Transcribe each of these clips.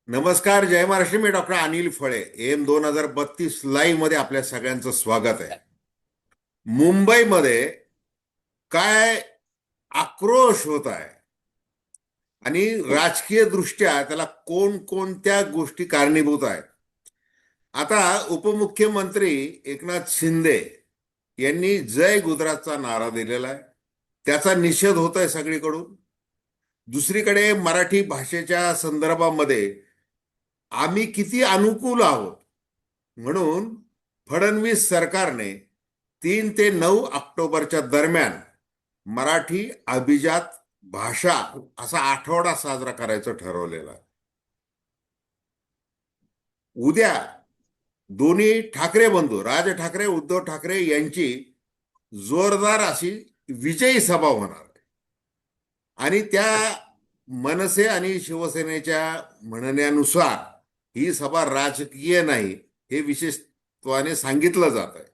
नमस्कार, जय महाराष्ट्र. मी डॉक्टर अनिल फळे. M 2032 live मध्ये आपल्या सगळ्यांचं स्वागत आहे. मुंबईमध्ये काय आक्रोश होत आहे आणि राजकीय दृष्ट्या त्याला कोणकोणत्या गोष्टी कारणीभूत आहेत. आता उपमुख्यमंत्री एकनाथ शिंदे यांनी जय गुजरातचा नारा दिलेला आहे. त्याचा निषेध होत आहे सगळीकडून. दुसरीकडे मराठी भाषेच्या संदर्भामध्ये आम्ही किती अनुकूल आहोत म्हणून फडणवीस सरकारने 3 ते 9 ऑक्टोबरच्या दरम्यान मराठी अभिजात भाषा असा आठवडा साजरा करायचं ठरवलेला आहे. उद्या दोन्ही ठाकरे बंधू राज ठाकरे उद्धव ठाकरे यांची जोरदार अशी विजयी सभा होणार आहे. आणि त्या मनसे आणि शिवसेनेच्या म्हणण्यानुसार ही सभा राजकीय नाही हे विशेषत्वाने सांगितलं जात आहे.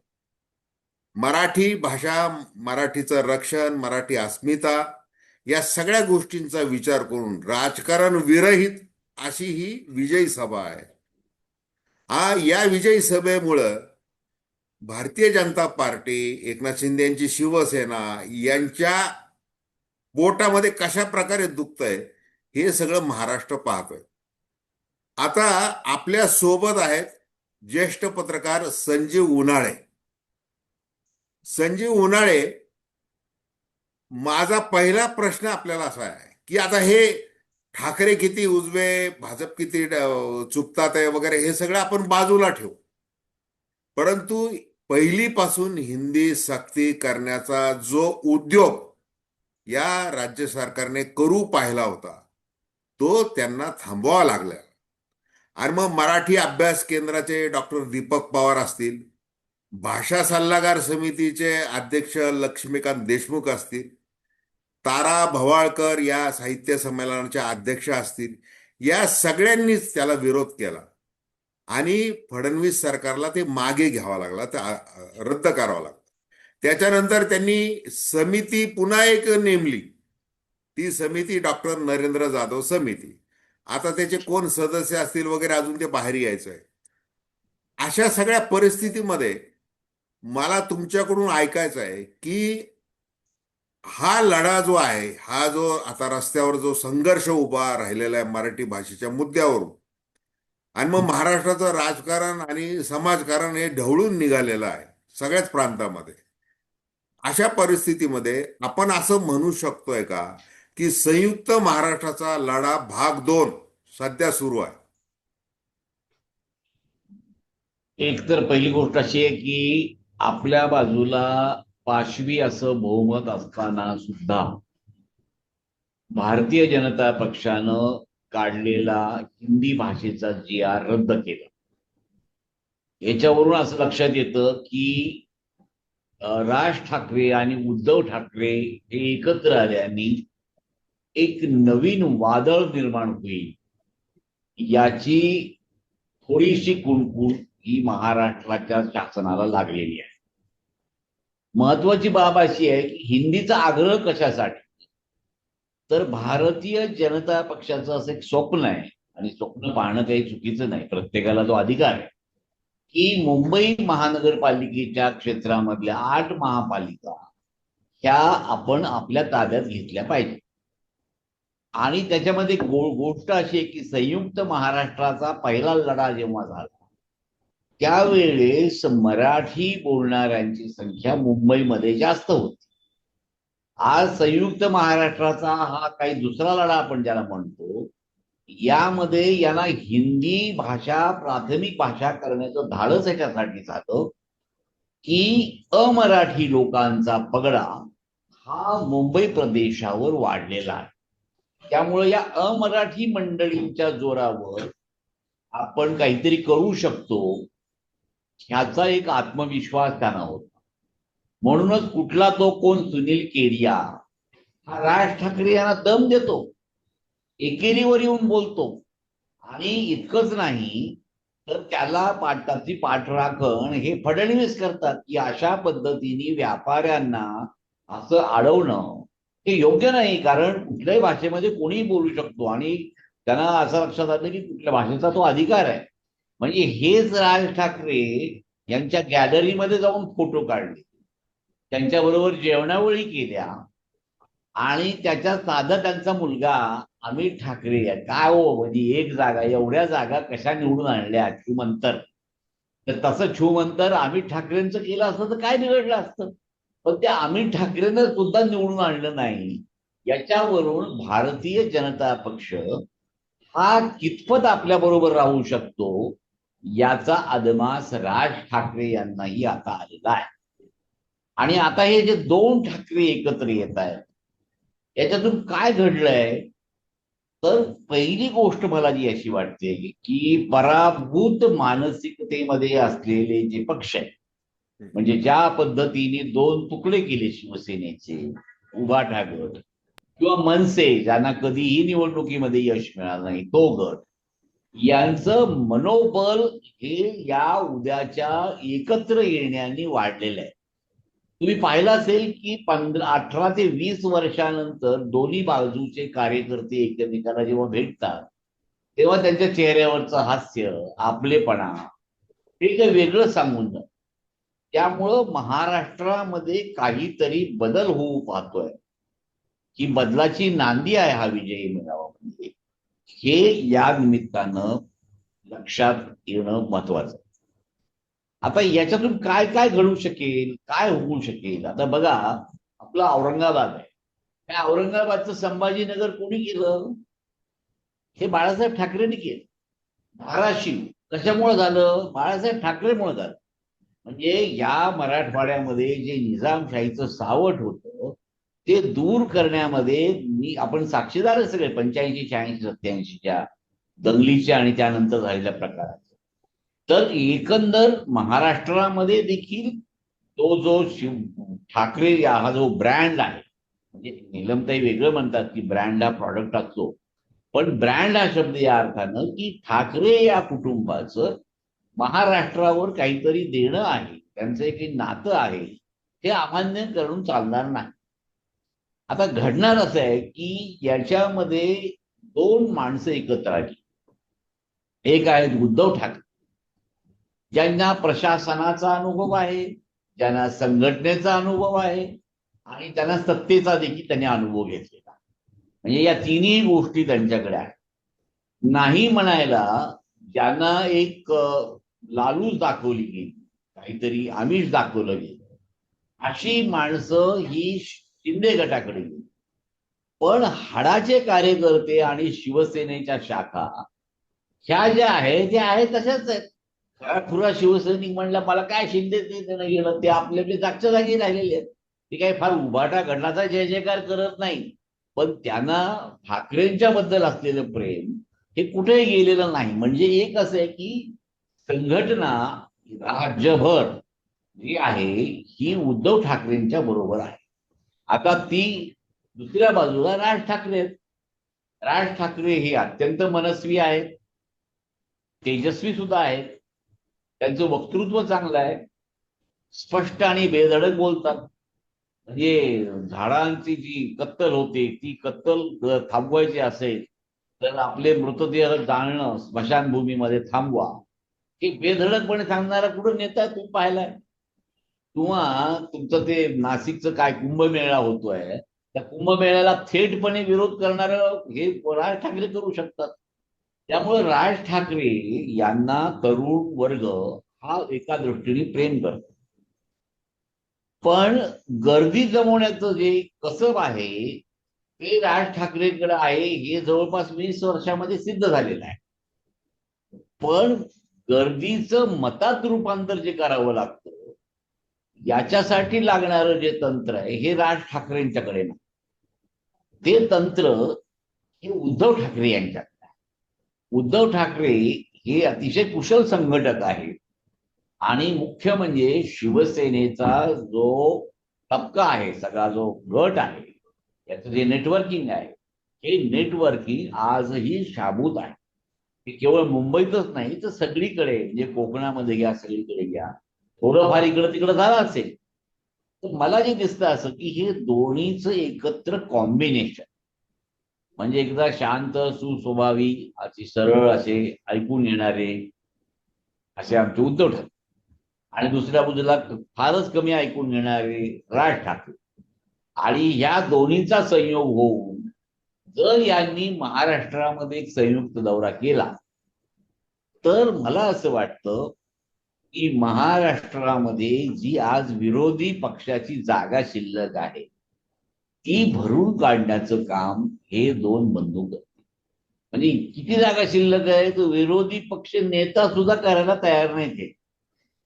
मराठी भाषा, मराठीचं रक्षण, मराठी अस्मिता या सगळ्या गोष्टींचा विचार करून राजकारण विरहित अशी ही विजयी सभा आहे. या विजयी सभेमुळं भारतीय जनता पार्टी, एकनाथ शिंदे यांची शिवसेना यांच्या बोटामध्ये कशा प्रकारे दुखतंय हे सगळं महाराष्ट्र पाहतोय. आता आपल्या सोबत आहेत ज्येष्ठ पत्रकार संजीव उन्हाळे. संजीव उन्हाळे, माझा पहिला प्रश्न आपल्याला असा आहे की आता हे ठाकरे किती उजवे, भाजप किती चुकतात आहे वगैरे हे सगळं आपण बाजूला ठेवू, परंतु पहिलीपासून हिंदी सक्ती करण्याचा जो उद्योग या राज्य सरकारने करू पाहिला होता तो त्यांना थांबवावा लागला. आणि मग मराठी अभ्यास केंद्राचे डॉक्टर दीपक पवार असतील, भाषा सल्लागार समितीचे अध्यक्ष लक्ष्मीकांत देशमुख असतील, तारा भवाळकर या साहित्य संमेलनाच्या अध्यक्ष असतील, या सगळ्यांनीच त्याला विरोध केला आणि फडणवीस सरकारला ते मागे घ्यावं लागला, ते रद्द करावं लागलं. त्याच्यानंतर त्यांनी समिती पुन्हा एक नेमली. ती समिती डॉक्टर नरेंद्र जाधव समिती. आता त्याचे कोण सदस्य असतील वगैरे अजून ते बाहेर यायचं आहे. अशा सगळ्या परिस्थितीमध्ये मला तुमच्याकडून ऐकायचं आहे की हा लढा जो आहे, हा जो आता रस्त्यावर जो संघर्ष उभा राहिलेला आहे मराठी भाषेच्या मुद्द्यावरून, आणि मग महाराष्ट्राचं राजकारण आणि समाजकारण हे ढवळून निघालेलं आहे सगळ्याच प्रांतामध्ये. अशा परिस्थितीमध्ये आपण असं म्हणू शकतोय का की संयुक्त महाराष्ट्राचा लढा भाग 2 सध्या सुरू आहे? एक तर पहिली गोष्ट अशी आहे की आपल्या बाजूला पाशवी असं बहुमत असताना सुद्धा भारतीय जनता पक्षानं काढलेला हिंदी भाषेचा GR रद्द केला. याच्यावरून असं लक्षात येतं की राज ठाकरे आणि उद्धव ठाकरे हे एकत्र आल्याने एक नवीन वादळ निर्माण होईल याची थोडीशी कुणकुण ही महाराष्ट्राच्या शासनाला लागलेली आहे. महत्वाची बाब अशी आहे की हिंदीचा आग्रह कशासाठी, तर भारतीय जनता पक्षाचं असं एक स्वप्न आहे, आणि स्वप्न पाहणं काही चुकीचं नाही, प्रत्येकाला तो अधिकार आहे, की मुंबई महानगरपालिकेच्या क्षेत्रामधल्या 8 महापालिका ह्या आपण आपल्या ताब्यात घेतल्या पाहिजे. आणि त्याच्यामध्ये गोष्ट अशी आहे की संयुक्त महाराष्ट्राचा पहिला लढा जेव्हा झाला त्यावेळेस मराठी बोलणाऱ्यांची संख्या मुंबईमध्ये जास्त होती. आज संयुक्त महाराष्ट्राचा हा काही दुसरा लढा आपण ज्याला म्हणतो, यामध्ये यांना हिंदी भाषा प्राथमिक भाषा करण्याचं धाडस याच्यासाठी झालं की अमराठी लोकांचा पगडा हा मुंबई प्रदेशावर वाढलेला आहे. त्यामुळे या अमराठी मंडळींच्या जोरावर आपण काहीतरी करू शकतो ह्याचा एक आत्मविश्वास त्यांना होता. म्हणूनच कुठला तो कोण सुनील केडिया हा राज ठाकरे यांना दम देतो, एकेरीवर येऊन बोलतो, आणि इतकंच नाही तर त्याला त्याची पाठराखण हे फडणवीस करतात की अशा पद्धतीने व्यापाऱ्यांना असं अडवणं हे योग्य नाही, कारण कुठल्याही भाषेमध्ये कोणीही बोलू शकतो आणि त्यांना असं लक्षात आलं की कुठल्या भाषेचा तो अधिकार आहे. म्हणजे हेच राज ठाकरे यांच्या गॅलरीमध्ये जाऊन फोटो काढले, त्यांच्याबरोबर जेवणावळी केल्या, आणि त्याच्या साधा त्यांचा मुलगा अमित ठाकरे आहे. काय हो, म्हणजे एक जागा, एवढ्या जागा कशा निवडून आणल्या छूमंतर? तर तसं छूमंतर अमित ठाकरेंचं केलं असतं तर काय बिघडलं असतं? पण त्या अमित ठाकरेंना सुद्धा निवडून आणलं नाही. याच्यावरून भारतीय जनता पक्ष हा कितपत आपल्या बरोबर राहू शकतो याचा अदमास राज ठाकरे यांनाही आता आलेला आहे. आणि आता हे जे दोन ठाकरे एकत्र येत आहेत, याच्यातून काय घडलंय? तर पहिली गोष्ट मला जी अशी वाटते की पराभूत मानसिकतेमध्ये असलेले जे पक्ष आहेत, म्हणजे ज्या पद्धतीने दोन तुकडे केले शिवसेनेचे, उभाठा गट किंवा मनसे, ज्यांना कधीही निवडणुकीमध्ये यश मिळालं नाही तो गट, यांचं मनोबल हे या उद्याच्या एकत्र येण्याने वाढलेलं आहे. तुम्ही पाहिलं असेल की 18 ते 20 वर्षानंतर दोन्ही बाजूचे कार्यकर्ते एकमेकांना जेव्हा भेटतात, तेव्हा त्यांच्या चेहऱ्यावरचं हास्य, आपलेपणा हे काही वेगळं सांगून जातं. त्यामुळं महाराष्ट्रामध्ये काहीतरी बदल होऊ पाहतोय, ही बदलाची नांदी आहे हा विजयी मेळावा म्हणजे, हे या निमित्तानं लक्षात येणं महत्वाचं. आता याच्यातून काय काय घडू शकेल, काय होऊ शकेल? आता बघा, आपलं औरंगाबाद आहे, त्या औरंगाबादचं संभाजीनगर कोणी केलं? हे बाळासाहेब ठाकरेंनी केलं. धाराशिव कशामुळे झालं? बाळासाहेब ठाकरेमुळे झालं. म्हणजे या मराठवाड्यामध्ये जे निजामशाहीचं सावट होतं ते दूर करण्यामध्ये आपण साक्षीदार सगळे 85, 86, 87च्या दंगलीच्या आणि त्यानंतर झालेल्या प्रकाराचे. तर एकंदर महाराष्ट्रामध्ये देखील तो जो ठाकरे हा जो ब्रँड आहे, म्हणजे नीलमताई वेगळं म्हणतात की ब्रँड हा प्रॉडक्ट असतो, पण ब्रँड हा शब्द या अर्थानं की ठाकरे या कुटुंबाचं महाराष्ट्रावर काहीतरी देणं आहे, त्यांचं एक नातं आहे, हे अमान्य करून चालणार नाही. आता घडणार असं आहे की याच्यामध्ये दोन माणसं एकत्र आली. एक आहेत उद्धव ठाकरे, ज्यांना प्रशासनाचा अनुभव आहे, ज्यांना संघटनेचा अनुभव आहे, आणि त्यांना सत्तेचा देखील त्यांनी अनुभव घेतलेला. म्हणजे या तिन्ही गोष्टी त्यांच्याकडे आहेत. नाही म्हणायला ज्यांना एक लालूच दाखवली गेली, काहीतरी आमिष दाखवलं गेलं, अशी माणसं ही शिंदे गटाकडे गेली. पण हाडाचे कार्यकर्ते आणि शिवसेनेच्या शाखा ह्या ज्या आहेत त्या आहेत तशाच आहेत. खरा शिवसैनिक म्हणलं मला काय शिंदे ते गेलं, ते आपले जागच्या जागी राहिलेले आहेत. ते काही फार उभाटा गटाचा जय जयकार करत नाही, पण त्यांना ठाकरेंच्या बद्दल असलेलं प्रेम हे कुठेही गेलेलं नाही. म्हणजे एक असं आहे की संघटना राज्यभर जी आहे ही उद्धव ठाकरेंच्या बरोबर आहे. आता ती दुसऱ्या बाजूला राज ठाकरे आहेत. राज ठाकरे हे अत्यंत मनस्वी आहेत, तेजस्वी सुद्धा आहेत, त्यांचं वक्तृत्व चांगलं आहे, स्पष्ट आणि बेधडक बोलतात. म्हणजे झाडांची जी कत्तल होते ती कत्तल थांबवायची असेल तर आपले मृतदेह जाळणं स्मशानभूमीमध्ये थांबवा, हे बेधडकपणे सांगणारा कुठं नेता तुम्ही पाहिलाय? किंवा तुमचं ते नाशिकचं काय कुंभमेळा होतोय, त्या कुंभमेळ्याला थेटपणे विरोध करणारं हे राज ठाकरे करू शकतात. त्यामुळे राज ठाकरे यांना तरुण वर्ग हा एका दृष्टीने प्रेम करतो, पण गर्दी जमवण्याचं जे कसब आहे ते राज ठाकरेंकडे आहे, हे जवळपास 20 वर्षामध्ये सिद्ध झालेलं आहे. पण गर्दीचं मतात रूपांतर जे करावं लागतं याच्यासाठी लागणारं जे तंत्र आहे हे राज ठाकरेंच्याकडे नाही. ते तंत्र हे उद्धव ठाकरे यांच्याकडे आहे. उद्धव ठाकरे हे अतिशय कुशल संघटक आहेत, आणि मुख्य म्हणजे शिवसेनेचा जो तबका आहे, सगळा जो गट आहे, याचं जे नेटवर्किंग आहे, हे नेटवर्किंग आजही शाबूत आहे. हे केवळ मुंबईतच नाही तर सगळीकडे, म्हणजे कोकणामध्ये घ्या, सगळीकडे घ्या, थोडंफार इकडं तिकडं झालं असेल. तर मला जे दिसतं असं की हे दोन्हीचं एकत्र कॉम्बिनेशन म्हणजे एकदा शांत सुस्वभावी अति सरळ असे ऐकून येणारे असे आमचे उद्धव ठाकरे, आणि दुसऱ्या बाजूला फारच कमी ऐकून घेणारे राज ठाकरे. आणि या दोन्हीचा संयोग होऊन जर यांनी महाराष्ट्रामध्ये एक संयुक्त दौरा केला तर मला असं वाटतं की महाराष्ट्रामध्ये जी आज विरोधी पक्षाची जागा शिल्लक आहे ती भरून काढण्याचं काम हे दोन बंधू करतील. म्हणजे किती जागा शिल्लक आहे तो विरोधी पक्ष नेता सुद्धा करायला तयार नाही ते.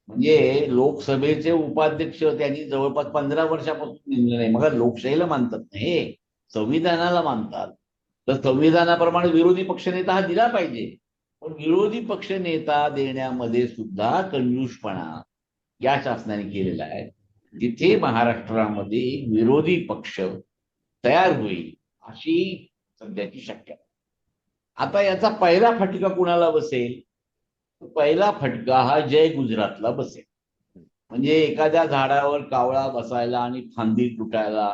म्हणजे लोकसभेचे उपाध्यक्ष त्यांनी जवळपास 15 वर्षापासून नेमले नाही. मग लोकशाहीला मानतात नाही, संविधानाला मानतात. तर संविधानाप्रमाणे विरोधी पक्षनेता हा दिला पाहिजे. पण विरोधी पक्षनेता देण्यामध्ये सुद्धा कंजूसपणा या शासनाने केलेला आहे. तिथे महाराष्ट्रामध्ये एक विरोधी पक्ष तयार होईल अशी सध्याची शक्यता. आता याचा पहिला फटका कुणाला बसेल? पहिला फटका हा जय गुजरातला बसेल. म्हणजे एखाद्या झाडावर कावळा बसायला आणि फांदी तुटायला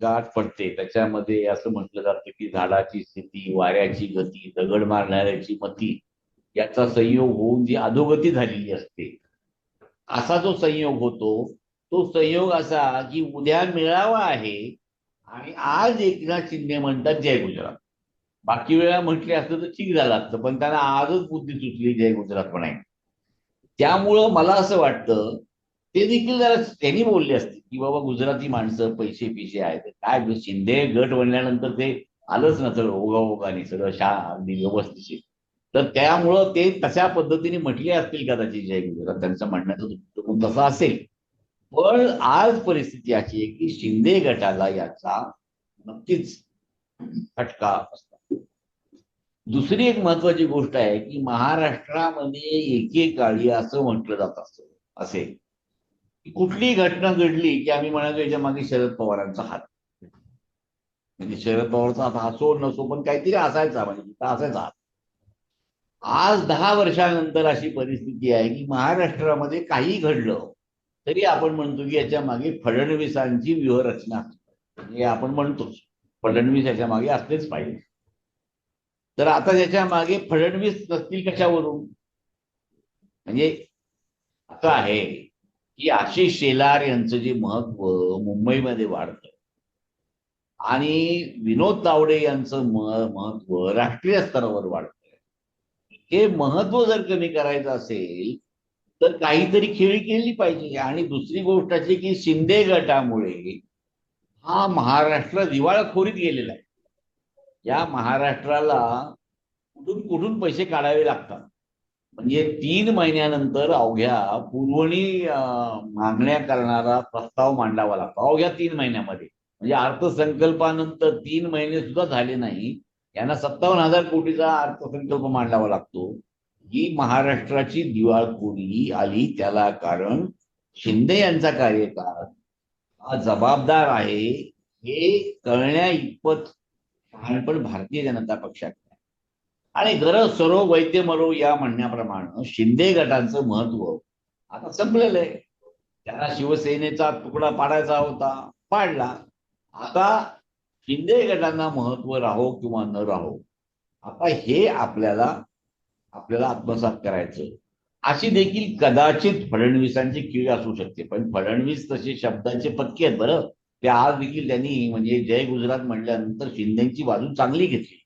गाठ पडते, त्याच्यामध्ये असं म्हटलं जातं की झाडाची स्थिती, वाऱ्याची गती, दगड मारणाऱ्याची मती याचा संयोग होऊन जी अधोगती झालेली असते, असा जो संयोग होतो तो संयोग असा की उद्या मेळावा आहे आणि आज एकनाथ शिंदे म्हणतात जय गुजरात. बाकी वेळा म्हटले असतं तर ठीक झालं असतं, पण त्यांना आजच बुद्धी सुचली जय गुजरात म्हणायची. त्यामुळं मला असं वाटतं ते देखील जरा त्यांनी बोलले असते की बाबा गुजराती माणसं पैसे पिशे आहेत, काय शिंदे गट बनल्यानंतर ते आलंच ना सगळं ओघाओघाने सगळं अगदी व्यवस्थित. तर त्यामुळं ते तशा पद्धतीने म्हटले असतील कदाचित जय गुजरात, त्यांचं म्हणण्याचं दृष्टिकोन तसा असेल. पण आज परिस्थिती अशी आहे की शिंदे गटाला याचा नक्कीच फटका असतो. दुसरी एक महत्वाची गोष्ट आहे की महाराष्ट्रामध्ये एकेकाळी असं म्हटलं जात असतं असे की कुठली घटना घडली की आम्ही म्हणालो याच्या मागे शरद पवारांचा हात. म्हणजे शरद पवारचा हात असो नसो पण काहीतरी असायचा, म्हणजे तिथं असायचा हात. आज 10 वर्षानंतर अशी परिस्थिती आहे की महाराष्ट्रामध्ये काही घडलं तरी आपण म्हणतो की याच्या मागे फडणवीसांची व्यूहरचना असते. म्हणजे आपण म्हणतोच फडणवीस याच्या मागे असलेच पाहिजे. तर आता त्याच्या मागे फडणवीस नसतील कशावरून? म्हणजे असं आहे की आशिष शेलार यांचं जे महत्व मुंबईमध्ये वाढतं आणि विनोद तावडे यांचं महत्व राष्ट्रीय स्तरावर वाढतं. हे महत्व जर कमी करायचं असेल तर काहीतरी खेळी केली पाहिजे. आणि दुसरी गोष्ट अशी की शिंदे गटामुळे हा महाराष्ट्र दिवाळखोरीत गेलेला आहे. या महाराष्ट्राला कुठून कुठून पैसे काढावे लागतात. म्हणजे 3 महिन्यानंतर अवघ्या पुरवणी मागण्या करणारा प्रस्ताव मांडावा लागतो अवघ्या 3 महिन्यामध्ये. म्हणजे अर्थसंकल्पानंतर 3 महिने सुद्धा झाले नाही, यांना 57,000 कोटीचा अर्थसंकल्प मांडावा लागतो. ही महाराष्ट्राची दिवाळखोरी आली त्याला कारण शिंदे यांचा कार्यकाळ हा जबाबदार आहे हे कळण्या इतपत शहाणपण भारतीय जनता पक्षात. आणि गरज सरो वैद्य मरो या म्हणण्याप्रमाणे शिंदे गटांचं महत्व आता संपलेलं आहे. त्यांना शिवसेनेचा तुकडा पाडायचा होता, पाडला. आता शिंदे गटांना महत्व राहो किंवा न राहो, आता हे आपल्याला आत्मसात करायचं. अशी देखील कदाचित फडणवीसांची कीळ असू शकते. पण फडणवीस तसे शब्दांचे पक्के आहेत बरं. ते आज देखील त्यांनी म्हणजे जय गुजरात म्हणल्यानंतर शिंदेची बाजू चांगली घेतली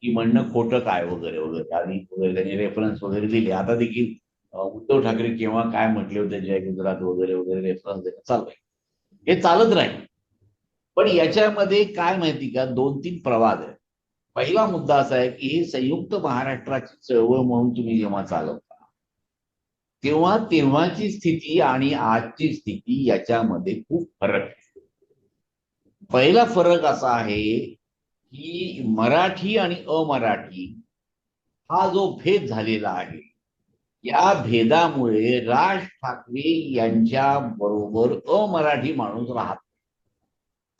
की म्हणणं खोटं काय वगैरे वगैरे आणि वगैरे त्यांनी रेफरन्स वगैरे दिले. आता देखील उद्धव ठाकरे केव्हा काय म्हटले होते जय गुजरात वगैरे वगैरे रेफरन्स देणं चालू आहे. हे चालत राहील. पण याच्यामध्ये काय माहिती का 2-3 प्रवाद आहे. पहिला मुद्दा असा आहे की हे संयुक्त महाराष्ट्राची चळवळ म्हणून तुम्ही जेव्हा चालवता तेव्हा तेव्हाची स्थिती आणि आजची स्थिती याच्यामध्ये खूप फरक आहे. पहिला फरक असा आहे की मराठी आणि अमराठी हा जो भेद झालेला आहे या भेदामुळे राज ठाकरे यांच्या बरोबर अमराठी माणूस राहत.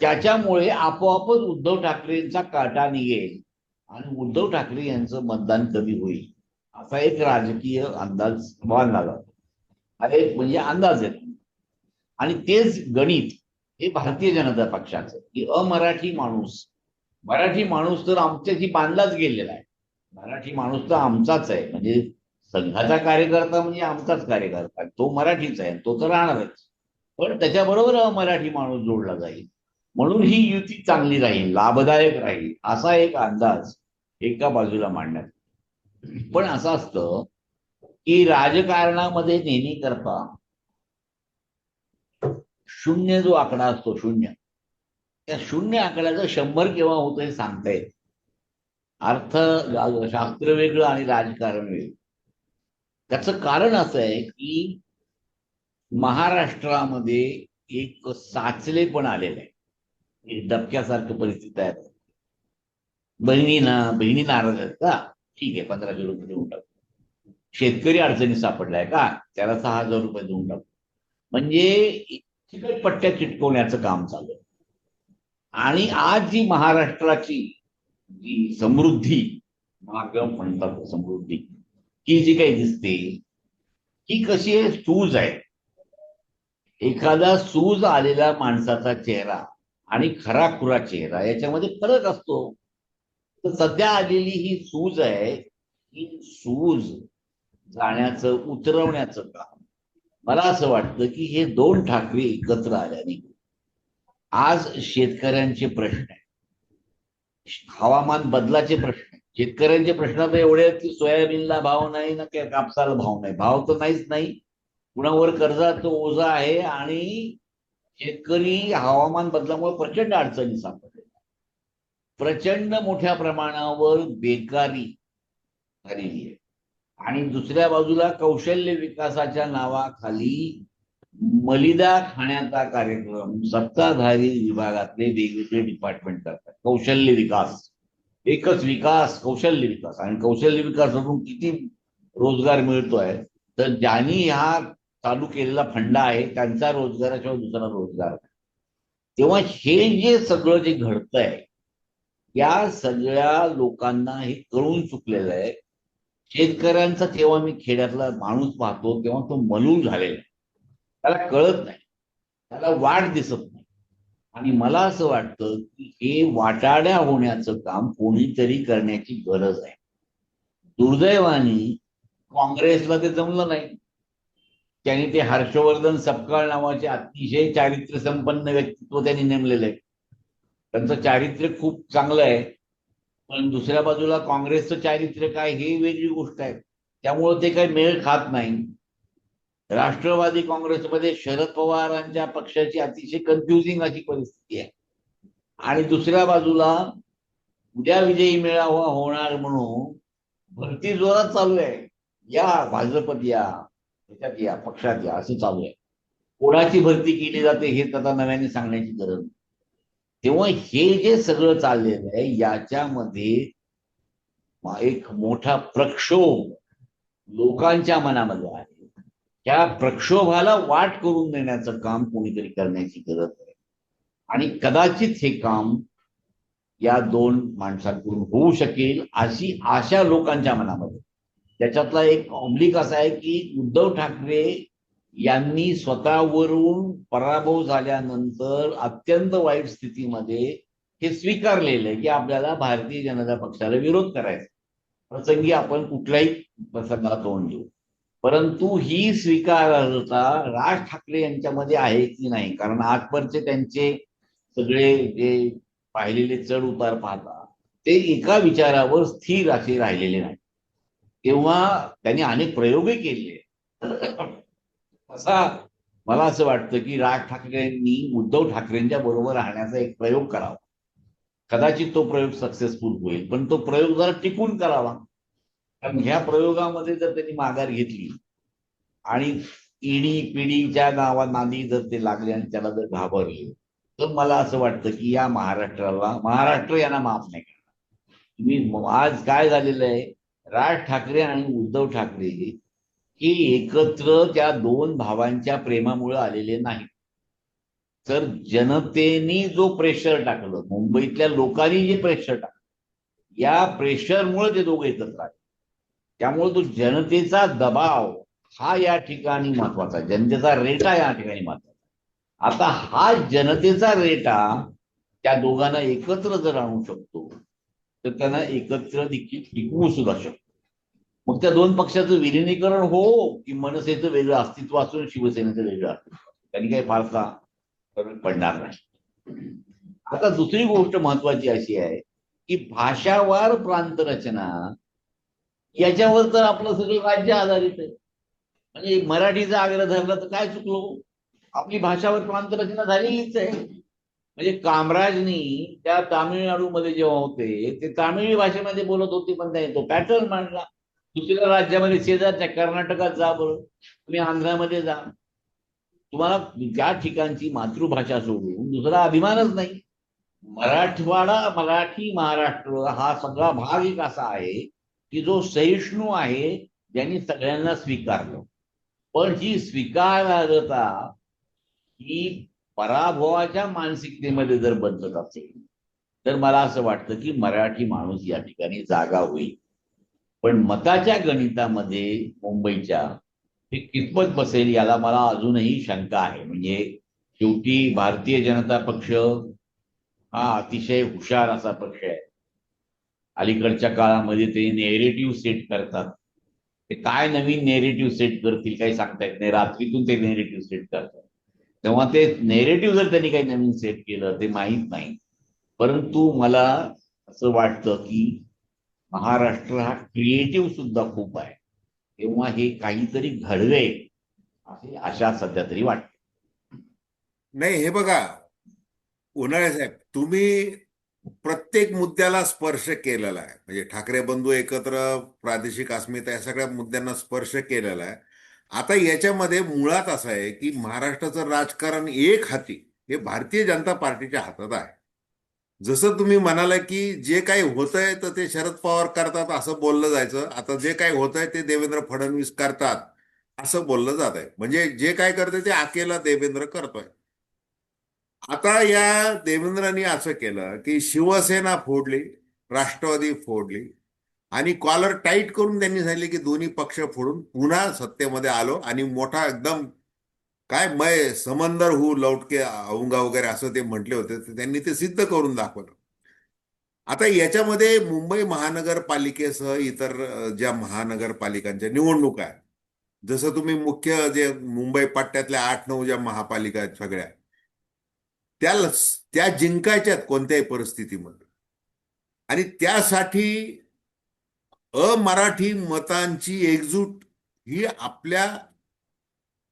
त्याच्यामुळे आपोआपच उद्धव ठाकरेंचा काटा निघेल आणि उद्धव ठाकरे यांचं मतदान कमी होईल असा एक राजकीय अंदाज बांधला जातो. अरे म्हणजे अंदाज येतो. आणि तेच गणित हे भारतीय जनता पक्षाचं की अमराठी माणूस मराठी माणूस तर आमच्याशी बांधलाच गेलेला आहे. मराठी माणूस तर आमचाच आहे. म्हणजे संघाचा कार्यकर्ता म्हणजे आमचाच कार्यकर्ता, तो मराठीच आहे, तो तर राहणारच. पण त्याच्याबरोबर मराठी माणूस जोडला जाईल, म्हणून ही युती चांगली राहील, लाभदायक राहील, असा एक अंदाज एका बाजूला मांडण्यात. पण असं असतं की राजकारणामध्ये नेहमी करता शून्य जो आकडा असतो, शून्य, त्या शून्य आकड्याचं 100 केव्हा होतं हे सांगता येत. शास्त्र वेगळं आणि राजकारण वेगळं. त्याचं कारण असं आहे की महाराष्ट्रामध्ये एक साचलेपण आलेलं आहे, एक डबक्यासारखं परिस्थिती आहे. बहिणी नाराज आहेत का? ठीक आहे, 1500 रुपये देऊन टाकू. शेतकरी अडचणीत सापडलाय का? त्याला 6000 रुपये देऊन टाकू. म्हणजे चिकटपट्ट्या चिटकवण्याचं काम चालू आहे. आणि आज जी महाराष्ट्राची जी समृद्धी, मागं म्हणतात समृद्धी, ही जी काही दिसते, ही कशी आहे? सूज आहे. एखादा सूज आलेला माणसाचा चेहरा आणि खराखुरा चेहरा याच्यामध्ये फरक असतो. तर सध्या आलेली ही सूज आहे, ही सूज जाण्याचं, उतरवण्याचं काम, मला असं वाटतं की हे दोन ठाकरे एकत्र आल्याने आज शेतकऱ्यांचे प्रश्न आहे, हवामान बदलाचे प्रश्न आहे. शेतकऱ्यांचे प्रश्न तर एवढे आहेत की सोयाबीनला भाव नाही ना, कापसाला भाव नाही. भाव तर नाहीच नाही, कुणावर कर्जाचं ओझं आहे, आणि शेतकरी हवामान बदलामुळे प्रचंड अडचणी सापडले. प्रचंड मोठ्या प्रमाणावर बेकारी झालेली आहे. आणि दुसऱ्या बाजूला कौशल्य विकासाच्या नावाखाली मलिदा खाण्याचा कार्यक्रम सत्ताधारी विभागातले वेगवेगळे डिपार्टमेंट करतात. कौशल्य विकास, एकच विकास, कौशल्य विकास. आणि कौशल्य विकासातून किती रोजगार मिळतोय? तर ज्यांनी हा चालू केलेला फंडा आहे त्यांचा रोजगाराशिवाय दुसरा रोजगार नाही. तेव्हा हे जे सगळं जे घडतंय, या सगळ्या लोकांना हे कळून चुकलेलं आहे. शेतकऱ्यांचा जेव्हा मी खेड्यातला माणूस पाहतो तेव्हा तो मलूल झालेला आहे, त्याला कळत नाही, त्याला वाट दिसत नाही. आणि मला असं वाटतं की हे वाटाड्या होण्याचं काम कोणीतरी करण्याची गरज आहे. दुर्दैवाने काँग्रेसला ते जमलं नाही. त्यांनी ते हर्षवर्धन सपकाळ नावाचे अतिशय चारित्र्य संपन्न व्यक्तित्व त्यांनी नेमलेलं आहे. त्यांचं चारित्र्य खूप चांगलं आहे, पण दुसऱ्या बाजूला काँग्रेसचं चारित्र्य काय हे वेगळी गोष्ट आहे. त्यामुळे ते काही मेळ खात नाही. राष्ट्रवादी काँग्रेसमध्ये शरद पवारांच्या पक्षाची अतिशय कन्फ्युजिंग अशी परिस्थिती आहे. आणि दुसऱ्या बाजूला उद्या विजयी मेळावा होणार म्हणून भरती जोरात चालू आहे. या भाजपत या, त्याच्यात या, पक्षात या, असं चालू आहे. कोणाची भरती केली जाते हे आता नव्याने सांगण्याची गरज नाही. तेव्हा हे जे सगळं चाललेलं आहे याच्यामध्ये एक मोठा प्रक्षोभ लोकांच्या मनामध्ये आहे. त्या प्रक्षोभाला वाट करून देण्याचं काम कोणीतरी करण्याची गरज आहे. आणि कदाचित हे काम या दोन माणसांकडून होऊ शकेल अशी आशा लोकांच्या मनामध्ये. त्याच्यातला एक ऑब्लिक असा आहे की उद्धव ठाकरे यांनी स्वतःवरून पराभव झाल्यानंतर अत्यंत वाईट स्थितीमध्ये हे स्वीकारलेलं आहे की आपल्याला भारतीय जनता पक्षाला विरोध करायचा, प्रसंगी आपण कुठल्याही प्रसंगाला तोंड देऊ. परंतु ही स्वीकारार्हता राज ठाकरे यांच्यामध्ये आहे की नाही? कारण आजपर्यंत त्यांचे सगळे जे पाहिलेले चढ उतार पाहता ते एका विचारावर स्थिर असे राहिलेले नाही. तेव्हा त्यांनी अनेक प्रयोगही केले. असा मला असं वाटतं की राज ठाकरेंनी उद्धव ठाकरेंच्या बरोबर राहण्याचा एक प्रयोग करावा. कदाचित तो प्रयोग सक्सेसफुल होईल, पण तो प्रयोग जरा टिकून करावा. कारण ह्या प्रयोगामध्ये जर त्यांनी माघार घेतली आणि ईडी पीडीच्या नादी जर ते लागले आणि त्याला जर घाबरले, तर मला असं वाटतं की या महाराष्ट्र यांना माफ नाही करणार. तुम्ही आज काय झालेलं आहे, राज ठाकरे आणि उद्धव ठाकरे हे एकत्र त्या दोन भावांच्या प्रेमामुळे आलेले नाही, तर जनतेने जो प्रेशर टाकलं, मुंबईतल्या लोकांनी जे प्रेशर टाकलं, या प्रेशरमुळे ते दोघं एकत्र आले. त्यामुळे तो जनतेचा दबाव हा या ठिकाणी महत्वाचा, जनतेचा रेटा या ठिकाणी महत्वाचा. आता हा जनतेचा रेटा त्या दोघांना एकत्र जर आणू शकतो तर त्यांना एकत्र देखील टिकवू सुद्धा शकतो. मग त्या दोन पक्षाचं विलिनीकरण हो की मनसेचं वेगळं अस्तित्व असून शिवसेनेचं वेगळं अस्तित्व, त्यांनी काही फारसा फरक पडणार नाही. आता दुसरी गोष्ट महत्वाची अशी आहे की भाषावार प्रांत रचना याच्यावर तर आपलं सगळं राज्य आधारित आहे. म्हणजे मराठीचा आग्रह धरला तर काय चुकलो, आपली भाषावर प्रांत रचना झालेलीच आहे. म्हणजे कामराजनी त्या तामिळनाडूमध्ये जेव्हा होते ते तामिळी भाषेमध्ये बोलत होते, पण त्यांनी तो पॅटर्न मांडला. दुसऱ्या राज्यामध्ये शेजारच्या कर्नाटकात जा बरं, तुम्ही आंध्रामध्ये जा, तुम्हाला त्या ठिकाणची मातृभाषा सोडून दुसरा अभिमानच नाही. मराठवाडा, मराठी महाराष्ट्र हा सगळा भाग एक असा आहे की जो सहिष्णू आहे, ज्यांनी सगळ्यांना स्वीकारलं. पण ही स्वीकारार्हता ही पराभवाच्या मानसिकतेमध्ये जर बदलत असेल तर मला असं वाटतं की मराठी माणूस या ठिकाणी जागा होईल. पण मताच्या गणितामध्ये मुंबईच्या हे कितपत बसेल याला मला अजूनही शंका आहे. म्हणजे शेवटी भारतीय जनता पक्ष हा अतिशय हुशार असा पक्ष आहे. अलीकडच्या काळामध्ये ते नेरेटिव्ह सेट करतात. ते काय नवीन नेरेटिव्ह सेट करतील काही सांगता येत नाही. रात्रीतून ते नेरेटिव्ह सेट करतात, तेव्हा ते नेरेटिव्ह जर त्यांनी काही नवीन सेट केलं ते माहीत नाही. परंतु मला असं वाटतं की महाराष्ट्र हा क्रिएटिव्ह सुद्धा खूप आहे, तेव्हा हे काहीतरी घडवेल अशी आशा सध्या तरी वाटते. नाही, हे बघा उन्हाळे साहेब, तुम्ही प्रत्येक मुद्द्याला स्पर्श केलेला आहे. म्हणजे ठाकरे बंधू एकत्र, प्रादेशिक अस्मिता या सगळ्या मुद्द्यांना स्पर्श केलेला आहे. आता याच्यामध्ये मुळात असं आहे की महाराष्ट्राचं राजकारण एक हाती हे भारतीय जनता पार्टीच्या हातात आहे. जसं तुम्ही म्हणाला की जे काही होतंय तर ते शरद पवार करतात असं बोललं जायचं, आता जे काही होतंय ते देवेंद्र फडणवीस करतात असं बोललं जात आहे. म्हणजे जे काय करते ते अकेला देवेंद्र करतोय. आता या देवेंद्रांनी असं केलं की शिवसेना फोडली, राष्ट्रवादी फोडली आणि कॉलर टाईट करून त्यांनी सांगितले की दोन्ही पक्ष फोडून पुन्हा सत्तेमध्ये आलो आणि मोठा एकदम काय मैं समंदर हूं लौट के आऊंगा वगैरे असं ते म्हटले होते, तर त्यांनी ते सिद्ध करून दाखवलं. आता याच्यामध्ये मुंबई महानगरपालिकेसह इतर ज्या महानगरपालिकांच्या निवडणुका आहेत, जसं तुम्ही मुख्य जे मुंबई पट्ट्यातल्या 8-9 ज्या महापालिका आहेत सगळ्या, त्या त्या जिंकायच्यात कोणत्याही परिस्थितीमध्ये. आणि त्यासाठी अमराठी मतांची एकजूट ही आपल्या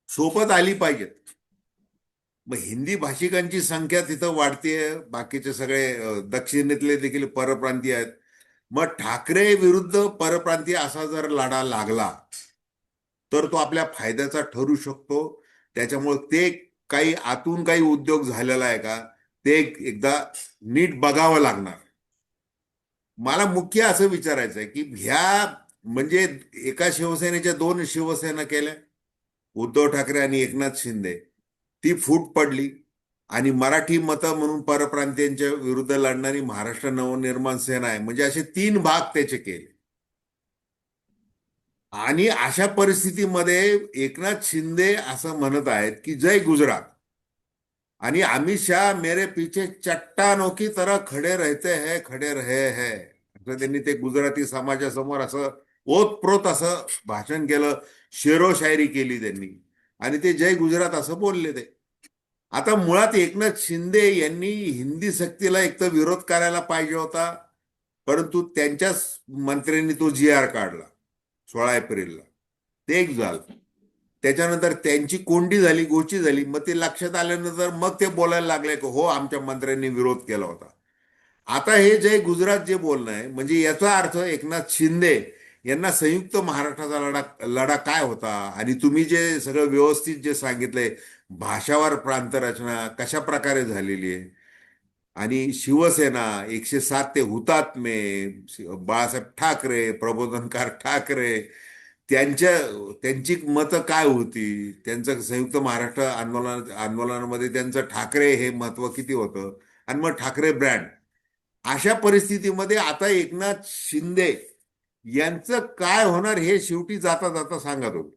सोबत आली पाहिजे. मग हिंदी भाषिकांची संख्या तिथं वाढतीये, बाकीचे सगळे दक्षिणेतले देखील परप्रांतीय आहेत. मग ठाकरे विरुद्ध परप्रांतीय असा जर लढा लागला तर तो आपल्या फायद्याचा ठरू शकतो. त्याच्यामुळे ते काही आतून काही उद्योग झालेला आहे का ते एकदा नीट बघावं लागणार. मला मुख्य असं विचारायचं आहे की ह्या म्हणजे एका शिवसेनेच्या 2 शिवसेना केल्या, उद्धव ठाकरे आणि एकनाथ शिंदे, ती फूट पडली आणि मराठी मतं म्हणून परप्रांतीयांच्या विरुद्ध लढणारी महाराष्ट्र नवनिर्माण सेना आहे. म्हणजे असे 3 भाग त्याचे केले. आणि अशा परिस्थितीमध्ये एकनाथ शिंदे असं म्हणत आहेत की जय गुजरात आणि अमित शाह मेरे पीछे चट्टानों की तरह खडे रहते हैं, खडे रहे हैं, असं त्यांनी ते गुजराती समाजासमोर असं ओतप्रोत असं भाषण केलं, शेरो शायरी केली त्यांनी आणि ते जय गुजरात असं बोलले ते. आता मुळात एकनाथ शिंदे यांनी हिंदी सक्तीला एक तर विरोध करायला पाहिजे होता, परंतु त्यांच्याच मंत्र्यांनी तो GR काढला 16 एप्रिलला. ते एक झालं. त्याच्यानंतर त्यांची कोंडी झाली, गोची झाली. मग ते लक्षात आल्यानंतर मग ते बोलायला लागले की हो आमच्या मंत्र्यांनी विरोध केला होता. आता हे जय गुजरात जे बोलणं आहे म्हणजे याचा अर्थ एकनाथ शिंदे यांना संयुक्त महाराष्ट्राचा लढा काय होता आणि तुम्ही जे सगळं व्यवस्थित जे सांगितलंय भाषावार प्रांत रचना कशा प्रकारे झालेली आहे आणि शिवसेना 107 ते हुतात्मे, बाळासाहेब ठाकरे, प्रबोधनकार ठाकरे, त्यांची मतं काय होती, त्यांचं संयुक्त महाराष्ट्र आंदोलनामध्ये त्यांचं ठाकरे हे महत्व किती होतं आणि मग ठाकरे ब्रँड. अशा परिस्थितीमध्ये आता एकनाथ शिंदे यांचं काय होणार हे शेवटी जाता जाता सांगत होते.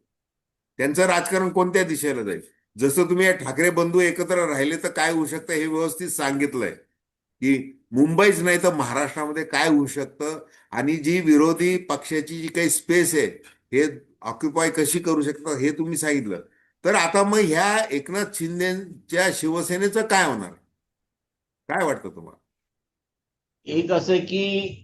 त्यांचं राजकारण कोणत्या दिशेला जाईल. जसं तुम्ही ठाकरे बंधू एकत्र राहिले तर काय होऊ शकतं हे व्यवस्थित सांगितलंय. की मुंबईच नाही तर महाराष्ट्रामध्ये काय होऊ शकतं आणि जी विरोधी पक्षाची जी काही स्पेस आहे हे ऑक्युपाय कशी करू शकतात हे तुम्ही सांगितलं. तर आता मग ह्या एकनाथ शिंदेच्या शिवसेनेचं काय होणार? काय वाटतं तुम्हाला? एक असं की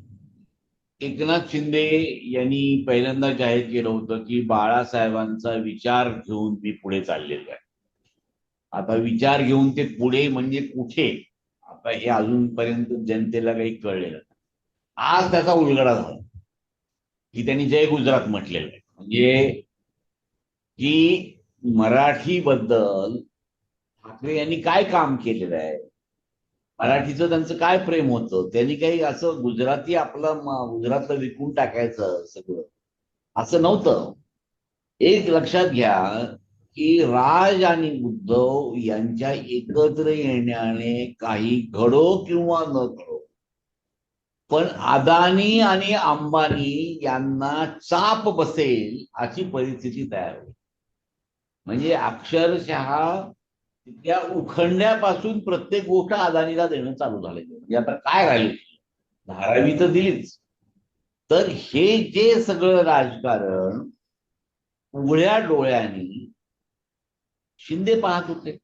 एकनाथ शिंदे यांनी पहिल्यांदा जाहीर केलं होतं की बाळासाहेबांचा विचार घेऊन मी पुढे चाललेलो आहे. आता विचार घेऊन ते पुढे म्हणजे कुठे, आता हे अजूनपर्यंत जनतेला काही कळलेलं नाही. आज त्याचा उलगडा झाला की त्यांनी जय गुजरात म्हटलेलं आहे. म्हणजे की मराठी बद्दल ठाकरे यांनी काय काम केलेलं आहे, मराठीचं त्यांचं काय प्रेम होतं, त्यांनी काही असं गुजराती आपलं गुजरातला विकून टाकायचं सगळं असं नव्हतं. एक लक्षात घ्या की राज आणि उद्धव यांच्या एकत्र येण्याने काही घडो किंवा न घडो, पण अदानी आणि अंबानी यांना चाप बसेल अशी परिस्थिती तयार होईल. म्हणजे अक्षरशः त्या उखंड्यापासून प्रत्येक गोष्ट अदानीला देणं चालू झालेलं. म्हणजे आता काय राहिले, धारावी तर दिलीच. तर हे जे सगळं राजकारण उघड्या डोळ्यांनी शिंदे पाहत होते.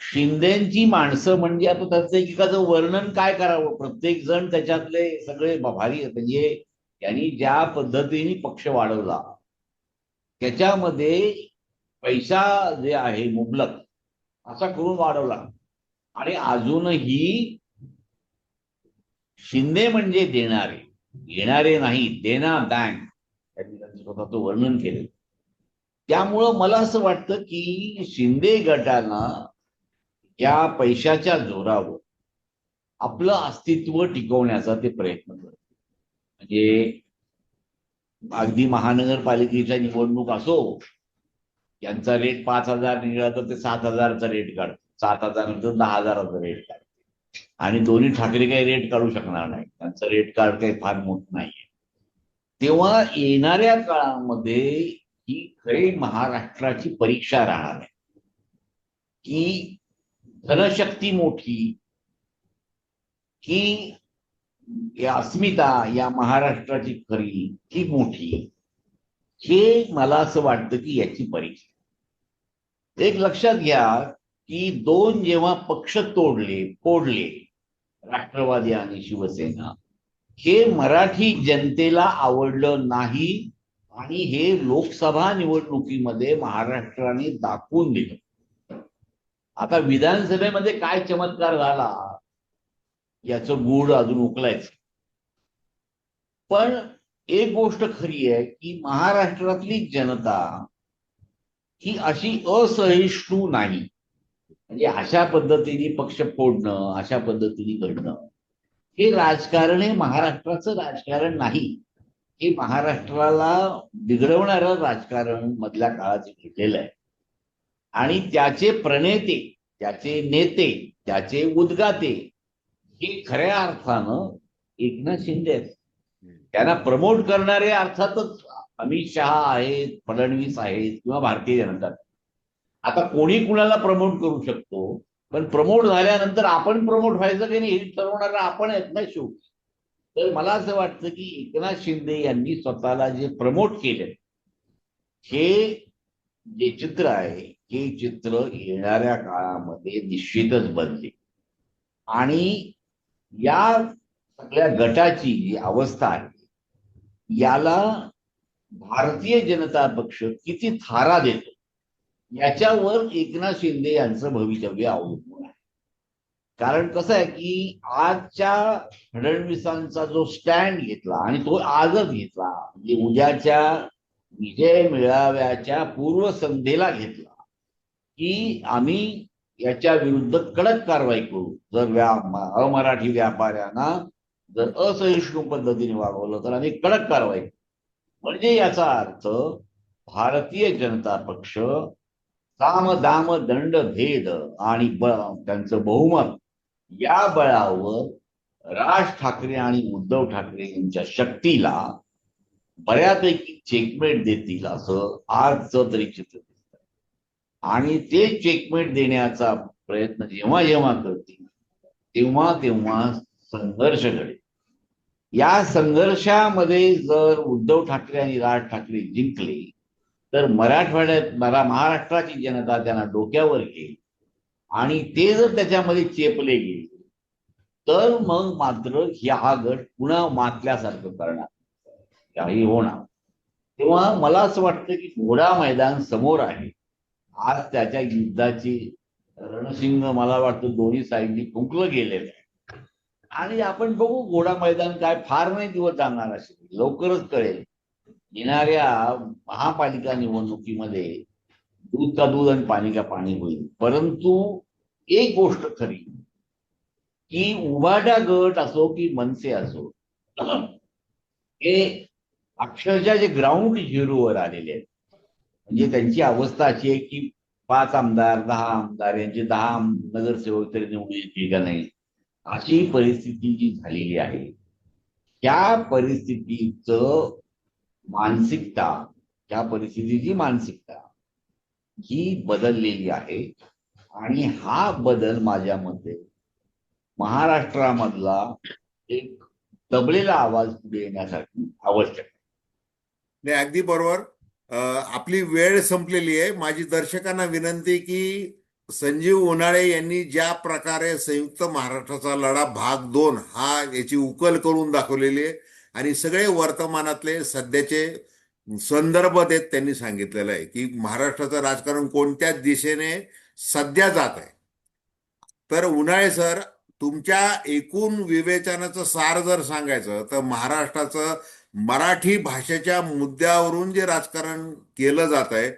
शिंदेची माणसं म्हणजे आता त्याचं एकेकाचं वर्णन काय करावं, प्रत्येक जण त्याच्यातले सगळे भारी, म्हणजे यांनी ज्या पद्धतीने पक्ष वाढवला त्याच्यामध्ये पैसा जे आहे मुबलक असा करून वाढवला. आणि अजूनही शिंदे म्हणजे देणारे, घेणारे नाही, देना बँक, त्यांनी त्यांचं स्वतःचं वर्णन केलं. त्यामुळं मला असं वाटतं की शिंदे गटाला या पैशाच्या जोरावर आपलं अस्तित्व टिकवण्याचा ते प्रयत्न करतात. म्हणजे अगदी महानगरपालिकेच्या निवडणूक असो, यांचा रेट 5,000 निघाला तर ते 7,000चा रेट काढतात, 7,000 नंतर 10,000चा रेट काढतात. आणि दोन्ही ठाकरे काही रेट काढू शकणार नाही, त्यांचं रेट कार्ड काही फार मोठं नाहीये. तेव्हा येणाऱ्या काळामध्ये ही खरी महाराष्ट्राची परीक्षा राहणार आहे की धनशक्ती मोठी की या अस्मिता या महाराष्ट्राची खरी की मोठी, हे मला असं वाटतं की याची परीक्षा. एक लक्षात घ्या की दोन जेव्हा पक्ष फोडले, राष्ट्रवादी आणि शिवसेना, हे मराठी जनतेला आवडलं नाही आणि हे लोकसभा निवडणुकीमध्ये महाराष्ट्राने दाखवून दिलं. आता विधानसभेमध्ये काय चमत्कार झाला याचं गूढ अजून उकलायचं. पण एक गोष्ट खरी आहे की महाराष्ट्रातली जनता ही अशी असहिष्णू नाही. म्हणजे अशा पद्धतीने पक्ष फोडणं, अशा पद्धतीने घडणं, हे राजकारण हे महाराष्ट्राचं राजकारण नाही. हे महाराष्ट्राला बिघडवणारं राजकारण मधल्या काळात घडलेलं आहे. आणि त्याचे प्रणेते, त्याचे नेते, त्याचे उद्गाते हे खऱ्या अर्थानं एकनाथ शिंदे आहेत. त्यांना प्रमोट करणारे अर्थातच अमित शहा आहेत, फडणवीस आहेत किंवा भारतीय जनता. आता कोणी कुणाला प्रमोट करू शकतो, पण प्रमोट झाल्यानंतर आपण प्रमोट व्हायचं की नाही हे ठरवणारं आपण आहेत ना शेवटी. तर मला असं वाटतं की एकनाथ शिंदे यांनी स्वतःला जे प्रमोट केले, हे जे चित्र आहे हे चित्र येणाऱ्या काळामध्ये निश्चितच बदलेल. आणि या सगळ्या गटाची जी अवस्था आहे याला भारतीय जनता पक्ष किती थारा देतो याच्यावर एकनाथ शिंदे यांचं भवितव्य अवलंबून आहे. कारण कसं आहे की आजच्या फडणवीसांचा जो स्टँड घेतला आणि तो आजच घेतला, म्हणजे उद्याच्या विजय मेळाव्याच्या पूर्वसंध्येला घेतला की आम्ही याच्या विरुद्ध कडक कारवाई करू, जर अमराठी व्यापाऱ्यांना जर असहिष्णू पद्धतीने वागवलं तर आम्ही कडक कारवाई करू. म्हणजे याचा अर्थ भारतीय जनता पक्ष साम दाम दंड भेद आणि त्यांचं बहुमत या बळावर राज ठाकरे आणि उद्धव ठाकरे यांच्या शक्तीला बऱ्यापैकी चेकमेट देतील असं आजचं तरी चित्र दिसत. आणि ते चेकमेट देण्याचा प्रयत्न जेव्हा जेव्हा करतील तेव्हा तेव्हा संघर्ष घडेल. या संघर्षामध्ये जर उद्धव ठाकरे आणि राज ठाकरे जिंकले तर मराठवाड्यात महाराष्ट्राची जनता त्यांना डोक्यावर घेईल आणि ते जर त्याच्यामध्ये चेपले गेले तर मग मात्र हा गट पुन्हा मातल्यासारखं करणार, काही होणार. तेव्हा मला असं वाटतं की घोडा मैदान समोर आहे. आज त्याच्या युद्धाची रणशिंग मला वाटतं दोन्ही साईडनी फुंकलं गेलेलं आहे आणि आपण बघू घोडा मैदान काय फार नाही दिवस जाणार असे लवकरच कळेल. येणाऱ्या महापालिका निवडणुकीमध्ये दूध का दूध आणि पाणी का पाणी होईल. परंतु एक गोष्ट खरी की उभाटा गट असो की मनसे असो हे अक्षरशः जे ग्राउंड झिरोवर आलेले आहेत. म्हणजे त्यांची अवस्था अशी आहे की 5 आमदार 10 आमदार यांचे 10 नगरसेवक तरी निवडून येतील का नाही अशी परिस्थिती जी झालेली आहे. त्या परिस्थितीचं मानसिकता त्या परिस्थितीची मानसिकता ही बदललेली आहे आणि हा बदल माझ्या मते महाराष्ट्रामधला एक दबलेला आवाज पुढे येण्यासाठी आवश्यक आहे. नाही, अगदी बरोबर. आपली वेळ संपलेली आहे. माझी दर्शकांना विनंती की संजीव उन्हाळे यांनी ज्या प्रकारे संयुक्त महाराष्ट्राचा लढा भाग 2 हा याची उकल करून दाखवलेली आहे आणि सगळे वर्तमानातले सध्याचे संदर्भ देत त्यांनी सांगितलेलं आहे की महाराष्ट्राचं राजकारण कोणत्या दिशेने सध्या जात आहे. तर उन्हाळे सर, तुमच्या एकूण विवेचनाचं सार जर सांगायचं तर महाराष्ट्राचं मराठी भाषेच्या मुद्द्यावरून जे राजकारण केलं जात आहे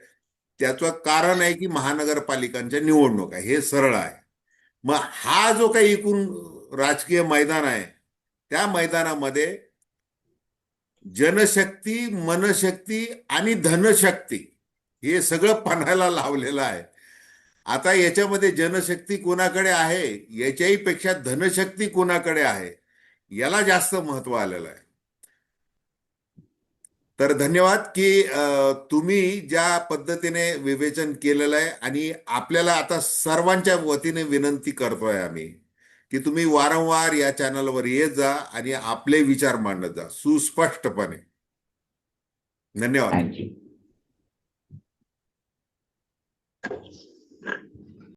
त्याचं कारण आहे की महानगरपालिकांच्या निवडणूक आहे, हे सरळ आहे. मग हा जो काही एकूण राजकीय मैदान आहे त्या मैदानामध्ये जनशक्ती, मनशक्ती आणि धनशक्ती हे सगळं पणाला लावलेलं आहे. आता याच्यामध्ये जनशक्ती कोणाकडे आहे याच्याही पेक्षा धनशक्ती कोणाकडे आहे याला जास्त महत्व आलेलं आहे. तर धन्यवाद की तुम्ही ज्या पद्धतीने विवेचन केलेलं आहे आणि आपल्याला आता सर्वांच्या वतीने विनंती करतोय आम्ही की तुम्ही वारंवार या चॅनलवर येत जा आणि आपले विचार मांडत जा सुस्पष्टपणे. धन्यवाद. थँक्यू.